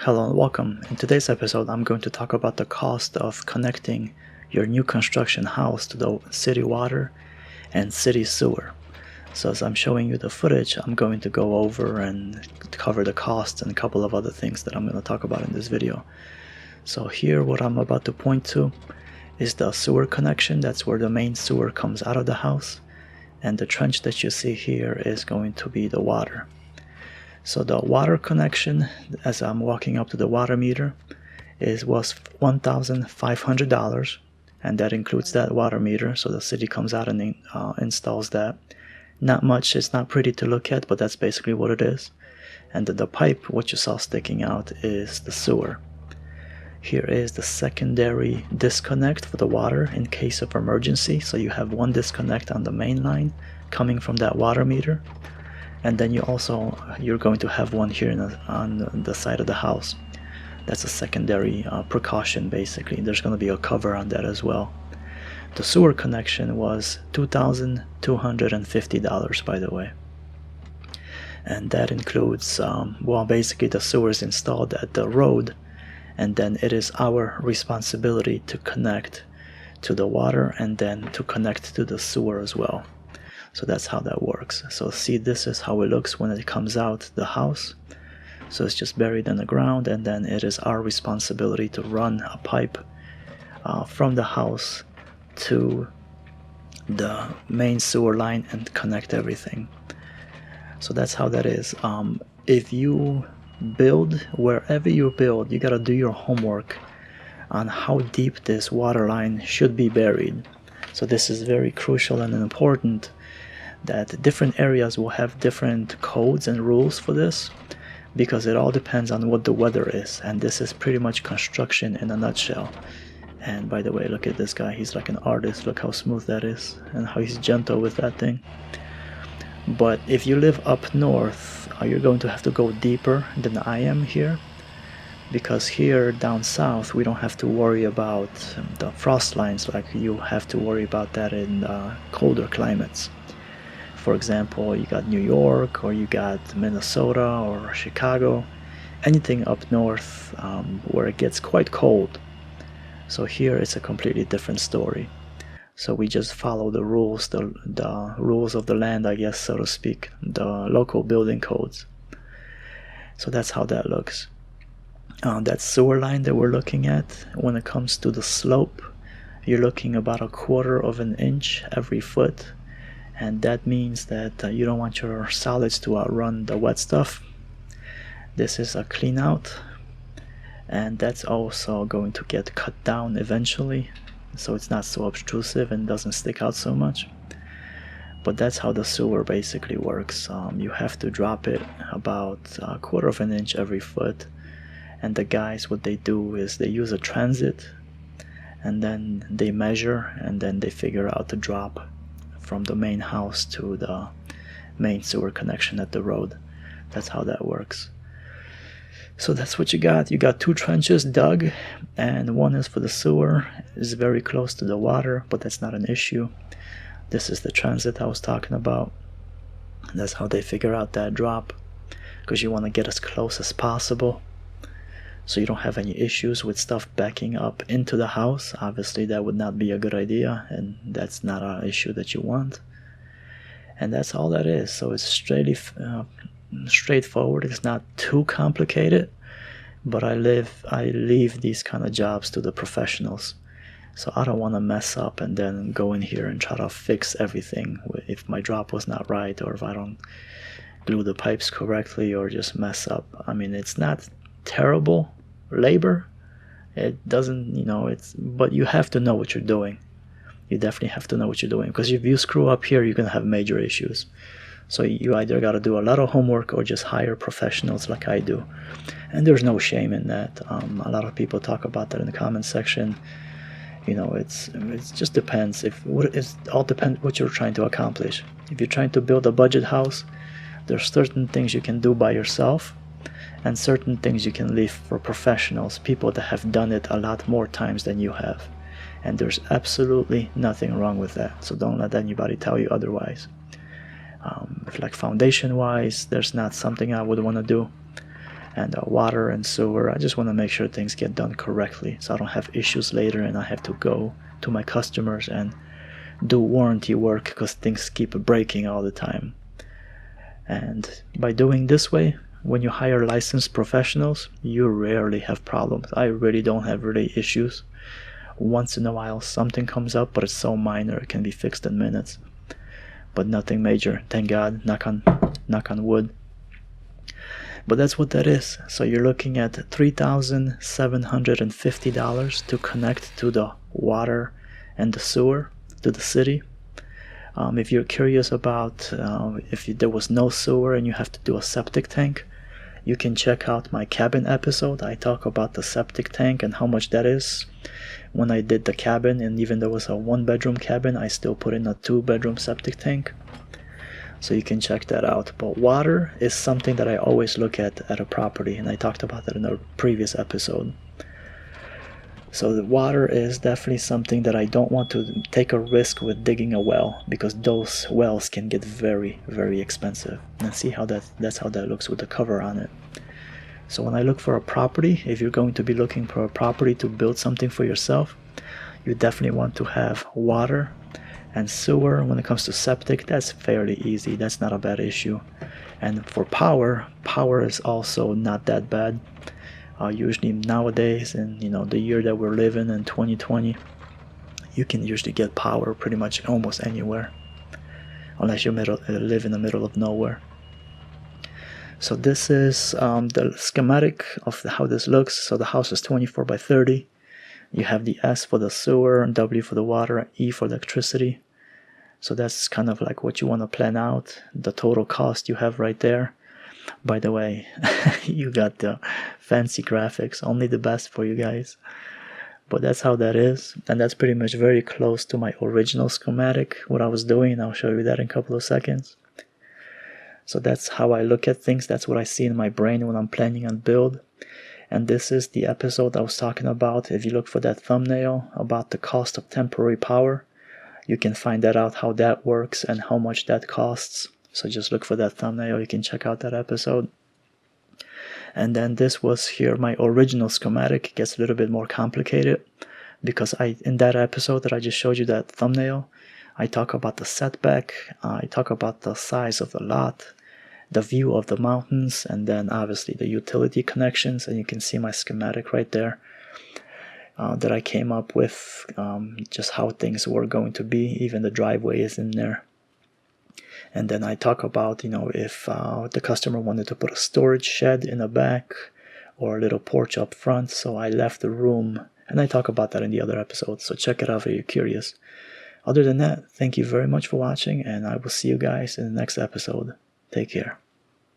Hello and welcome. In today's episode, I'm going to talk about the cost of connecting your new construction house to the city water and city sewer. So as I'm showing you the footage, I'm going to go over and cover the cost and a couple of other things that I'm going to talk about in this video. So here, what I'm about to point to is the sewer connection. That's where the main sewer comes out of the house. And the trench that you see here is going to be the water. So the water connection, as I'm walking up to the water meter, was $1,500, and that includes that water meter. So the city comes out and installs that. Not much, it's not pretty to look at, but that's basically what it is. And the pipe, what you saw sticking out, is the sewer. Here is the secondary disconnect for the water in case of emergency. So you have one disconnect on the main line coming from that water meter. And then you're going to have one here on the side of the house. That's a secondary precaution, basically. There's going to be a cover on that as well. The sewer connection was $2,250, by the way. And that includes, basically the sewer is installed at the road, and then it is our responsibility to connect to the water and then to connect to the sewer as well. So that's how that works. So see, this is how it looks when it comes out the house. So it's just buried in the ground, and then it is our responsibility to run a pipe from the house to the main sewer line and connect everything. So that's how that is. If you build, wherever you build, you gotta do your homework on how deep this water line should be buried. So this is very crucial and important, that different areas will have different codes and rules for this, because it all depends on what the weather is, and this is pretty much construction in a nutshell. And by the way, look at this guy, he's like an artist. Look how smooth that is and how he's gentle with that thing. But if you live up north, you're going to have to go deeper than I am here, because here down south we don't have to worry about the frost lines like you have to worry about that in colder climates. For example, you got New York, or you got Minnesota or Chicago, anything up north where it gets quite cold. So here it's a completely different story. So we just follow the rules, the rules of the land, I guess, so to speak, the local building codes. So that's how that looks. That sewer line that we're looking at, when it comes to the slope, you're looking about 1/4 of an inch every foot. And that means that you don't want your solids to outrun the wet stuff. This is a cleanout, and that's also going to get cut down eventually, so it's not so obtrusive and doesn't stick out so much. But that's how the sewer basically works. You have to drop it about 1/4 of an inch every foot, and the guys, what they do is they use a transit, and then they measure, and then they figure out the drop from the main house to the main sewer connection at the road. That's how that works. So that's what you got. You got 2 trenches dug, and one is for the sewer. It's very close to the water, but that's not an issue. This is the transit I was talking about. That's how they figure out that drop, because you want to get as close as possible so you don't have any issues with stuff backing up into the house. Obviously that would not be a good idea, and that's not an issue that you want. And that's all that is. So it's straightforward. It's not too complicated, but I leave these kind of jobs to the professionals. So I don't want to mess up and then go in here and try to fix everything if my drop was not right, or if I don't glue the pipes correctly, or just mess up. I mean, it's not terrible labor. It doesn't, but you have to know what you're doing. You definitely have to know what you're doing, because if you screw up here, you're going to have major issues. So you either got to do a lot of homework or just hire professionals like I do. And there's no shame in that. A lot of people talk about that in the comment section. It just depends. It all depends what you're trying to accomplish. If you're trying to build a budget house, there's certain things you can do by yourself, and certain things you can leave for professionals, people that have done it a lot more times than you have. And there's absolutely nothing wrong with that. So don't let anybody tell you otherwise. If like foundation wise, there's not something I would want to do. and water and sewer. I just want to make sure things get done correctly so I don't have issues later and I have to go to my customers and do warranty work because things keep breaking all the time. And by doing this way, when you hire licensed professionals, you rarely have problems. I really don't have really issues. Once in a while something comes up, but it's so minor it can be fixed in minutes, but nothing major, thank God. Knock on wood. But that's what that is. So you're looking at $3,750 to connect to the water and the sewer to the city. If you're curious about if there was no sewer and you have to do a septic tank, you can check out my cabin episode. I talk about the septic tank and how much that is. When I did the cabin, and even though it was a 1-bedroom cabin, I still put in a 2-bedroom septic tank. So you can check that out. But water is something that I always look at a property, and I talked about that in a previous episode. So the water is definitely something that I don't want to take a risk with digging a well, because those wells can get very, very expensive. And see how that's how that looks with the cover on it. So when I look for a property, if you're going to be looking for a property to build something for yourself, you definitely want to have water and sewer. When it comes to septic, that's fairly easy. That's not a bad issue. And for power is also not that bad. Usually nowadays, in the year that we're living in, 2020, you can usually get power pretty much almost anywhere, unless you live in the middle of nowhere. So this is the schematic of how this looks. So the house is 24 by 30. You have the S for the sewer, W for the water, E for electricity. So that's kind of like what you want to plan out. The total cost you have right there. By the way, you got the fancy graphics, only the best for you guys. But that's how that is. And that's pretty much very close to my original schematic, what I was doing. And I'll show you that in a couple of seconds. So that's how I look at things. That's what I see in my brain when I'm planning on build. And this is the episode I was talking about. If you look for that thumbnail about the cost of temporary power, you can find that out, how that works and how much that costs. So just look for that thumbnail. You can check out that episode. And then this was here, my original schematic. It gets a little bit more complicated because in that episode that I just showed you, that thumbnail, I talk about the setback. I talk about the size of the lot, the view of the mountains, and then obviously the utility connections. And you can see my schematic right there that I came up with, just how things were going to be. Even the driveway is in there. And then I talk about, if the customer wanted to put a storage shed in the back or a little porch up front. So I left the room, and I talk about that in the other episodes. So check it out if you're curious. Other than that, thank you very much for watching, and I will see you guys in the next episode. Take care.